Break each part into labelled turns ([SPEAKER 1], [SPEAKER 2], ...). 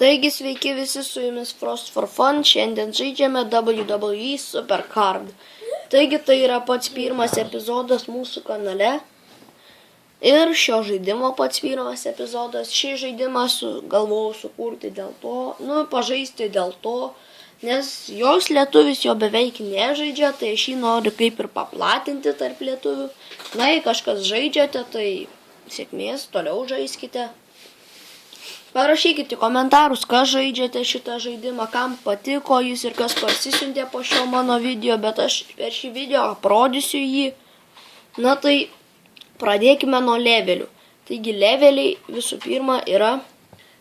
[SPEAKER 1] Taigi sveiki visi, su jumis Frost for Fun, šiandien žaidžiame WWE Supercard. Taigi tai yra pats pirmas epizodas mūsų kanale. Ir šio žaidimo pats pirmas epizodas. Šį žaidimą galvojau sukurti dėl to, pažaisti dėl to, nes jos lietuvis jo beveik nežaidžia, tai aš jį noriu kaip ir paplatinti tarp lietuvių. Na, jei kažkas žaidžiate, tai sėkmės, toliau žaiskite. Parašykite komentarus, kas žaidžiate šitą žaidimą, kam patiko jis ir kas parsisiuntė po šio mano video, bet aš per šį video aprodysiu jį. Na tai pradėkime nuo levelių. Taigi leveliai visų pirma yra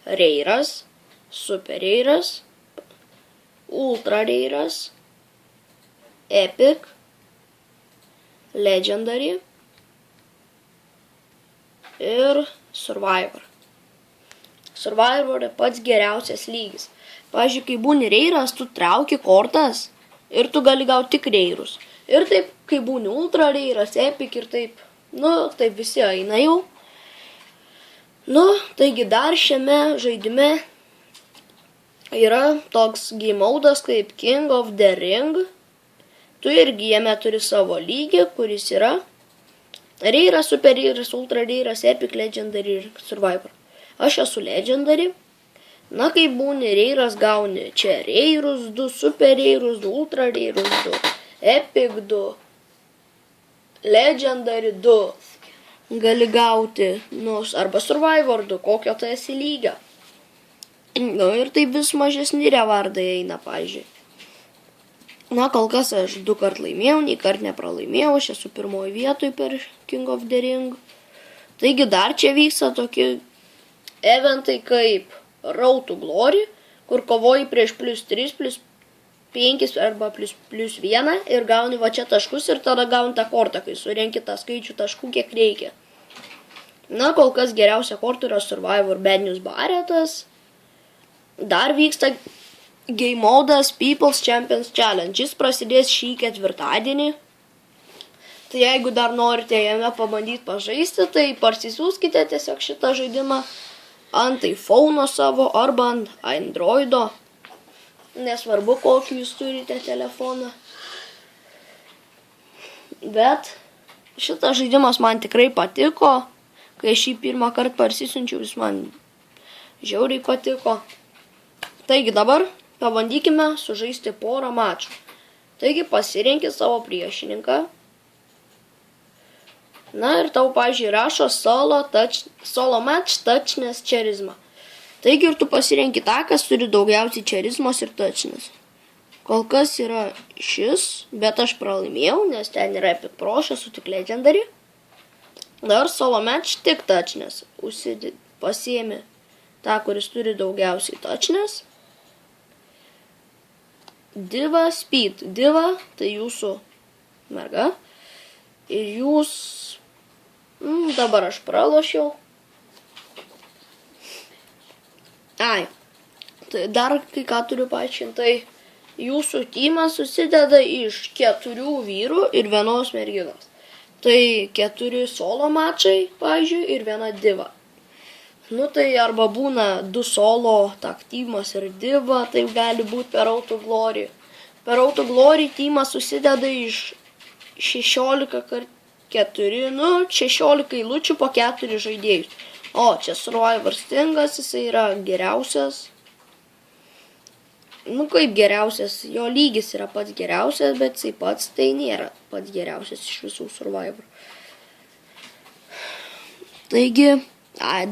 [SPEAKER 1] Reiras, Super Reiras, Ultra Reiras, Epic, Legendary ir Survivor. Survivor yra pats geriausias lygis. Pavyzdžiui, kai būni Reiras, tu trauki kortas ir tu gali gauti tik Reirus. Ir taip, kai būni Ultra Reiras, Epic ir taip, taip visi eina jau. Taigi dar šiame žaidime yra toks game modas kaip King of the Ring. Tu irgi jame turi savo lygį, kuris yra Reiras, Super Reiras, Ultra Reiras, Epic, Legendary ir Survivor. Aš esu Legendary. Na, kai būni Reiras, gauni čia Reirus 2, Super Reirus 2, Ultra Reirus 2, Epic 2, Legendary 2. Gali gauti, arba Survivor 2, kokio tai esi lygio. Ir tai vis mažesni rewardai eina, pavyzdžiui. Na, kol kas aš 2 kart laimėjau, nei kart nepralaimėjau, aš esu pirmoji vietoj per King of the Ring. Taigi dar čia vyksta tokie eventai kaip Road to Glory, kur kovoji prieš +3, +5 arba +1 ir gauni va čia taškus ir tada gauni tą kortą, kai surenki tą skaičių taškų, kiek reikia. Na, kol kas geriausia korta yra Survivor Bad News Barrettas. Dar vyksta game modas People's Champions Challenge. Jis prasidės šį ketvirtadienį. Tai jeigu dar norite jame pabandyti pažaisti, tai parsisiųskite tiesiog šitą žaidimą ant iPhone'o savo arba ant Android'o. Nesvarbu, kokį jūs turite telefoną. Bet šitas žaidimas man tikrai patiko. Kai aš jį pirmą kartą parsisiunčiau, jis man žiauriai patiko. Taigi dabar pabandykime sužaisti porą mačų. Taigi pasirenki savo priešininką. Na ir tau, pavyzdžiui, rašo solo match, touchness, charisma. Taigi ir tu pasirenki tą, kas turi daugiausiai charismos ir touchness. Kol kas yra šis, bet aš pralaimėjau, nes ten yra Epic Pro, aš esu tik Legendary. Na ir solo match tik touchness. Pasiemi tą, kuris turi daugiausiai touchness. Diva Speed. Diva tai jūsų merga. Ir jūs... dabar aš pralošiau. Tai dar kai ką turiu paaiškinti. Tai jūsų tymas susideda iš 4 vyrų ir 1 merginos. Tai 4 solo mačai, pavyzdžiui, ir 1 diva. Tai arba būna 2 solo taktymas ir diva, tai gali būti per Road to Glory. Per Road to Glory tymas susideda iš 16 4, 16 eilučių po 4 žaidėjus. O, čia Survivor Stingas, jisai yra geriausias. Kaip geriausias, jo lygis yra pats geriausias, bet jisai pats tai nėra pats geriausias iš visų Survivor. Taigi,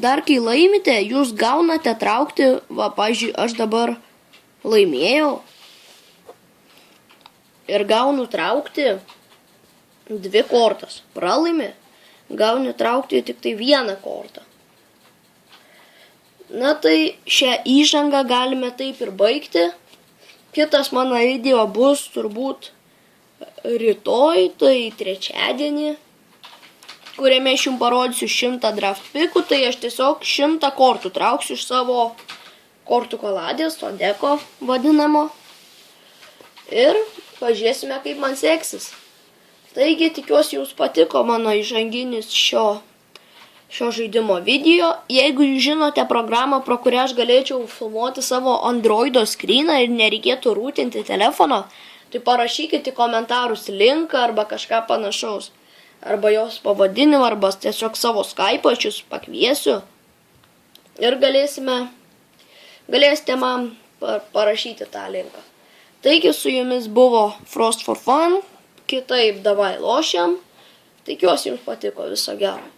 [SPEAKER 1] dar kai laimite, jūs gaunate traukti, pavyzdžiui, aš dabar laimėjau ir gaunu traukti 2 kortas. Pralaimi, gauni traukti tik tai 1 kortą. Na tai šią įžangą galime taip ir baigti. Kitas mano video bus turbūt rytoj, tai trečiadienį, kuriame aš jums parodysiu 100 draft pikų, tai aš tiesiog 100 kortų trauksiu iš savo kortų koladės, to deko vadinamo. Ir pažiūrėsime, kaip man seksis. Taigi, tikiuosi, jums patiko mano įžanginis šio šio žaidimo video. Jeigu jūs žinote programą, pro kurią aš galėčiau filmuoti savo Androido skryną ir nereikėtų rūtinti telefono, tai parašykite į komentarus linką arba kažką panašaus. Arba jos pavadinimą, arba tiesiog savo Skype'ą, aš jūs pakviesiu. Ir galėsite man parašyti tą linką. Taigi su jumis buvo Frost for Fun. Kitaip davai lošiam. Tikiuosi jums patiko. Viso gero.